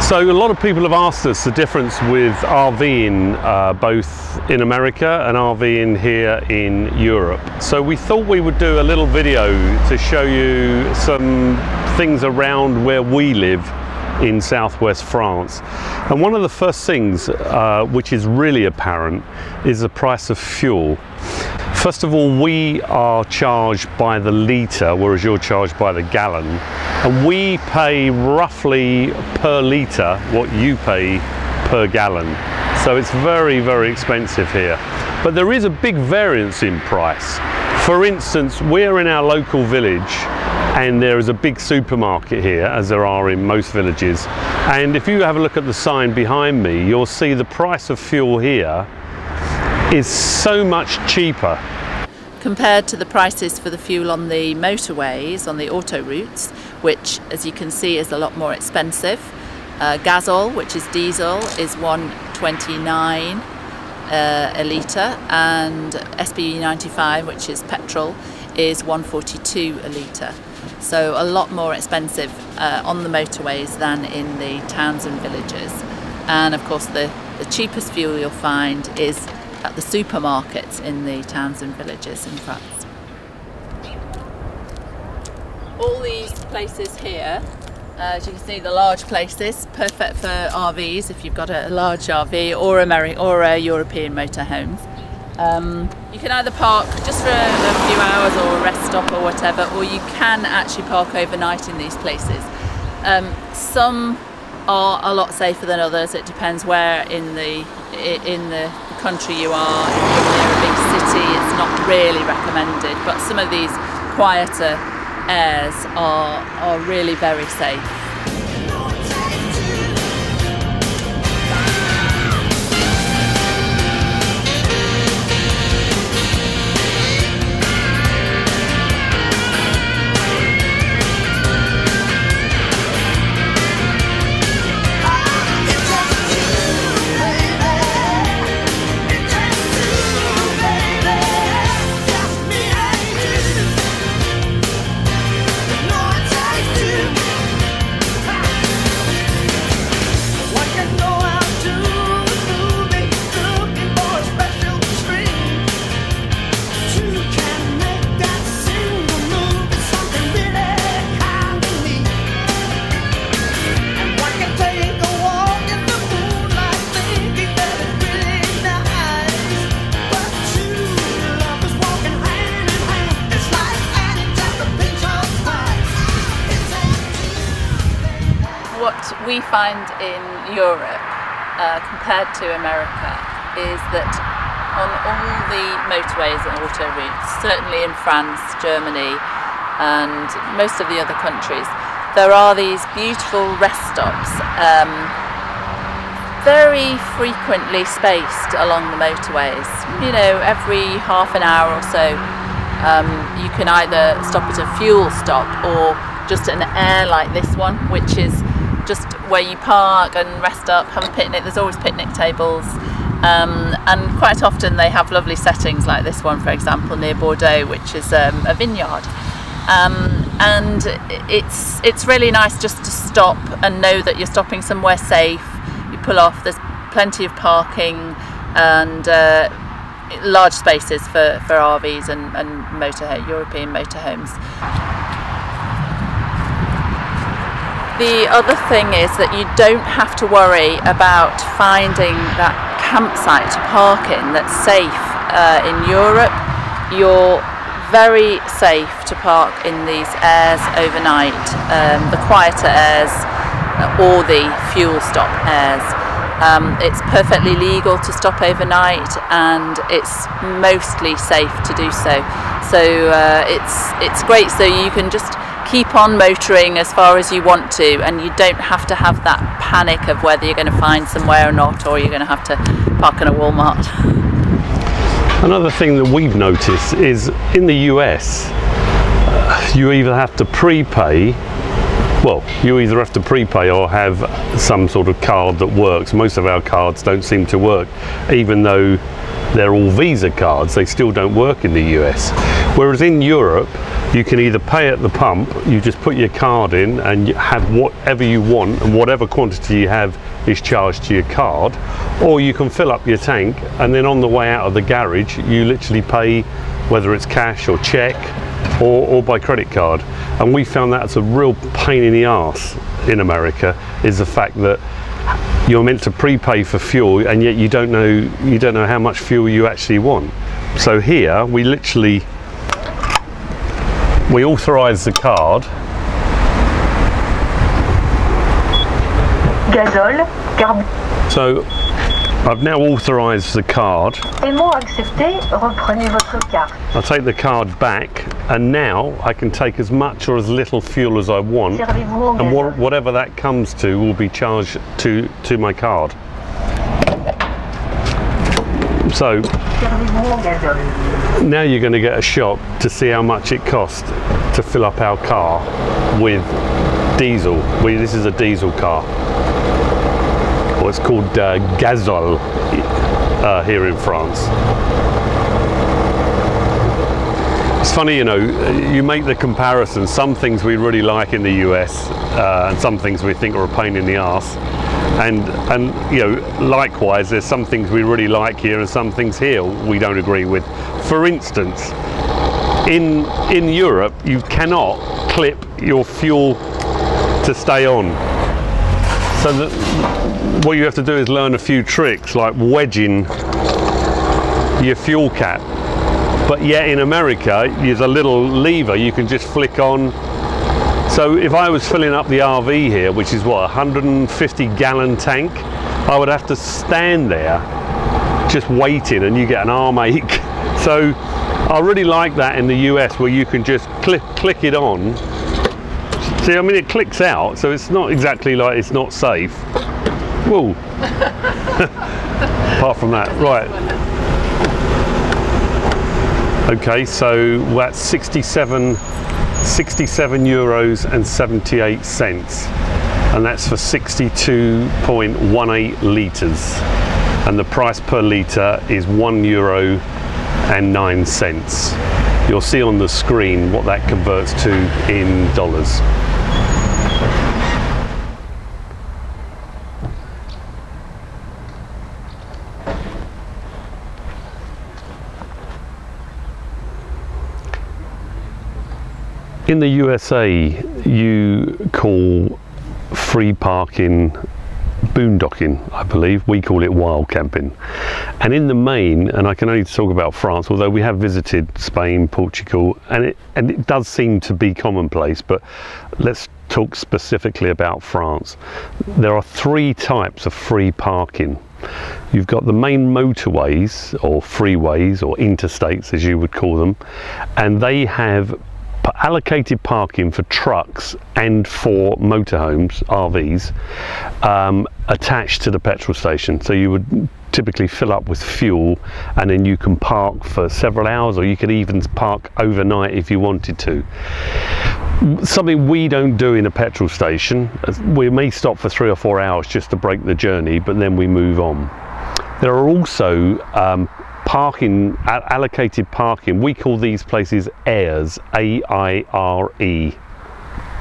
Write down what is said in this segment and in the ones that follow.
So a lot of people have asked us the difference with RVing both in America and RVing here in Europe. So we thought we would do a little video to show you some things around where we live in southwest France. And one of the first things which is really apparent is the price of fuel. First of all, we are charged by the litre, whereas you're charged by the gallon. And we pay roughly per litre what you pay per gallon. So it's very, very expensive here. But there is a big variance in price. For instance, we're in our local village and there is a big supermarket here, as there are in most villages. And if you have a look at the sign behind me, you'll see the price of fuel here is so much cheaper compared to the prices for the fuel on the motorways, on the autoroutes, which, as you can see, is a lot more expensive. Gas oil, which is diesel, is $1.29 a litre, and SB 95, which is petrol, is $1.42 a litre. So a lot more expensive on the motorways than in the towns and villages. And of course the cheapest fuel you'll find is at the supermarkets in the towns and villages in France. All these places here, as you can see, the large places, perfect for RVs if you've got a large RV or a European motorhomes. You can either park just for a few hours or a rest stop or whatever, or you can actually park overnight in these places. Some are a lot safer than others. It depends where in the country you are. If you're near a big city, it's not really recommended, but some of these quieter airs are really very safe. What we find in Europe compared to America is that on all the motorways and autoroutes, certainly in France, Germany and most of the other countries, there are these beautiful rest stops, very frequently spaced along the motorways. You know, every half an hour or so you can either stop at a fuel stop or just an air like this one, which is just where you park and rest up, have a picnic. There's always picnic tables, and quite often they have lovely settings like this one, for example, near Bordeaux, which is a vineyard. And it's really nice just to stop and know that you're stopping somewhere safe. You pull off, there's plenty of parking and large spaces for RVs and European motorhomes. The other thing is that you don't have to worry about finding that campsite to park in that's safe. In Europe, you're very safe to park in these airs overnight, the quieter airs or the fuel stop airs. It's perfectly legal to stop overnight and it's mostly safe to do so. So it's great, so you can just keep on motoring as far as you want to, and you don't have to have that panic of whether you're going to find somewhere or not, or you're going to have to park in a Walmart. Another thing that we've noticed is in the US, you either have to prepay, or have some sort of card that works. Most of our cards don't seem to work, even though they're all Visa cards, they still don't work in the US. Whereas in Europe, You can either pay at the pump, you just put your card in and you have whatever you want, and whatever quantity you have is charged to your card, or you can fill up your tank and then on the way out of the garage you literally pay, whether it's cash or check or by credit card. And we found that's a real pain in the arse in America, is the fact that you're meant to prepay for fuel and yet you don't know how much fuel you actually want. So here we authorize the card. Gazole, So I've now authorised the card. Paiement accepté, reprenez votre carte. I'll take the card back and now I can take as much or as little fuel as I want, Servez-vous au and gazole. whatever that comes to will be charged to my card. So Servez-vous au gazole. now you're going to get a shot to see how much it costs to fill up our car with diesel. This is a diesel car. Well, it's called gazole here in France. It's funny, you know, you make the comparison. Some things we really like in the US and some things we think are a pain in the arse. And you know, likewise, there's some things we really like here and some things here we don't agree with. For instance, in Europe, you cannot clip your fuel to stay on. So what you have to do is learn a few tricks like wedging your fuel cap. But yet in America, there's a little lever you can just flick on. So if I was filling up the RV here, which is what, 150-gallon tank, I would have to stand there just waiting and you get an arm ache. So I really like that in the US where you can just click it on. See, I mean, it clicks out, so it's not exactly like it's not safe. Whoa. Apart from that, right. Okay, so that's 67 euros and 78 cents, and that's for 62.18 litres, and the price per litre is €1 and 9 cents. You'll see on the screen what that converts to in dollars. In the USA, you call free parking boondocking, I believe. We call it wild camping. And in the main, and I can only talk about France, although we have visited Spain, Portugal, and it does seem to be commonplace, but let's talk specifically about France. There are 3 types of free parking. You've got the main motorways, or freeways, or interstates as you would call them, and they have allocated parking for trucks and for motorhomes, RVs, attached to the petrol station. So you would typically fill up with fuel and then you can park for several hours, or you could even park overnight if you wanted to. Something we don't do in a petrol station. We may stop for 3 or 4 hours just to break the journey, but then we move on. There are also parking, allocated parking. We call these places airs, A-I-R-E,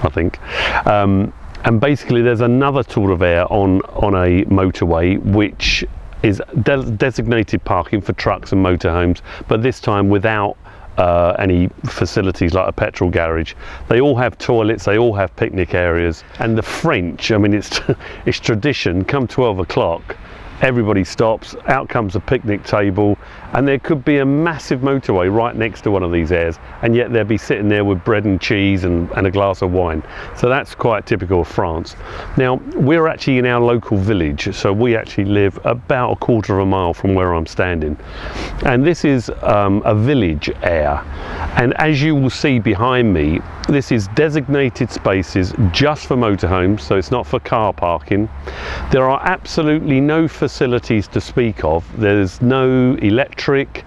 I think. And basically there's another sort of air on a motorway which is designated parking for trucks and motorhomes, but this time without any facilities like a petrol garage. They all have toilets, they all have picnic areas. And the French, I mean, it's tradition, come 12 o'clock, everybody stops, out comes a picnic table, and there could be a massive motorway right next to one of these airs, and yet they'll be sitting there with bread and cheese and a glass of wine. So that's quite typical of France. Now, we're actually in our local village, so we actually live about a quarter of a mile from where I'm standing. And this is a village air. And as you will see behind me, this is designated spaces just for motorhomes, so it's not for car parking. There are absolutely no facilities to speak of. There's no electric,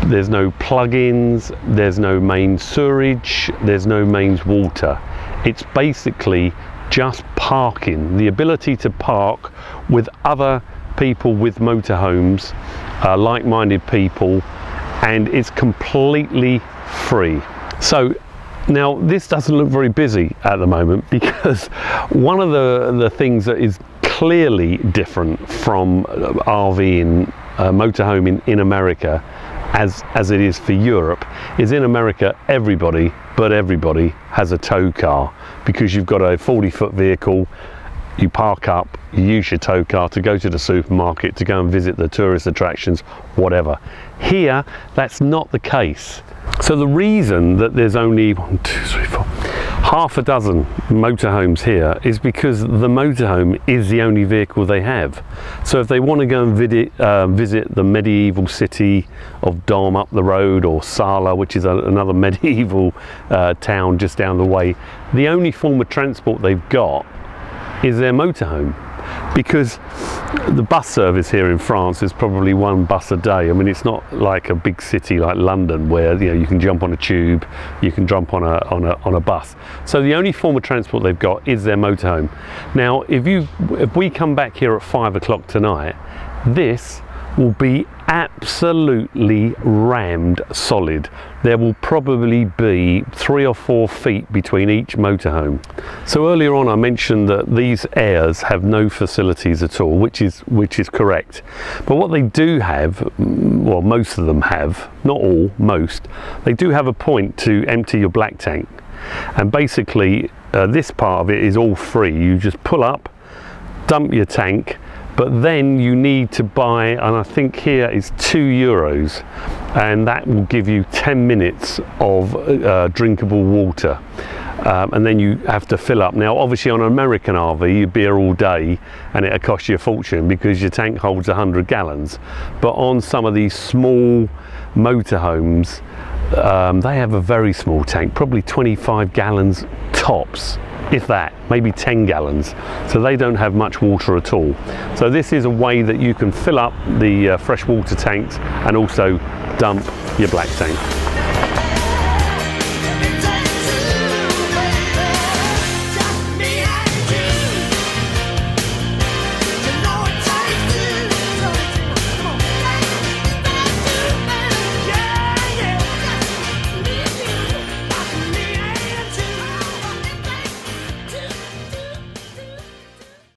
there's no plug-ins, there's no main sewerage, there's no mains water. It's basically just parking, the ability to park with other people with motorhomes, like-minded people, and it's completely free. So Now this doesn't look very busy at the moment, because one of the things that is clearly different from RVing, motorhome in America as it is for Europe, is in America everybody has a tow car, because you've got a 40-foot vehicle, you park up, you use your tow car to go to the supermarket, to go and visit the tourist attractions, whatever. Here, that's not the case. So the reason that there's only 1, 2, 3, 4, half a dozen motorhomes here is because the motorhome is the only vehicle they have. So if they want to go and visit the medieval city of Dom up the road, or Sala, which is another medieval town just down the way, the only form of transport they've got is their motorhome. Because the bus service here in France is probably 1 bus a day. I mean, it's not like a big city like London where, you know, you can jump on a tube, you can jump on a bus. So the only form of transport they've got is their motorhome. Now, if we come back here at 5 o'clock tonight, this will be absolutely rammed solid. There will probably be 3 or 4 feet between each motorhome. So earlier on I mentioned that these Airs have no facilities at all, which is correct. But what they do have, well, most of them have, not all, most, they do have a point to empty your black tank. And basically this part of it is all free. You just pull up, dump your tank, but then you need to buy, and I think here is €2, and that will give you 10 minutes of drinkable water, and then you have to fill up. Now obviously on an American RV you'd be here all day and it'll cost you a fortune because your tank holds 100 gallons, but on some of these small motorhomes they have a very small tank, probably 25 gallons tops, if that, maybe 10 gallons. So they don't have much water at all. So this is a way that you can fill up the freshwater tanks and also dump your black tank.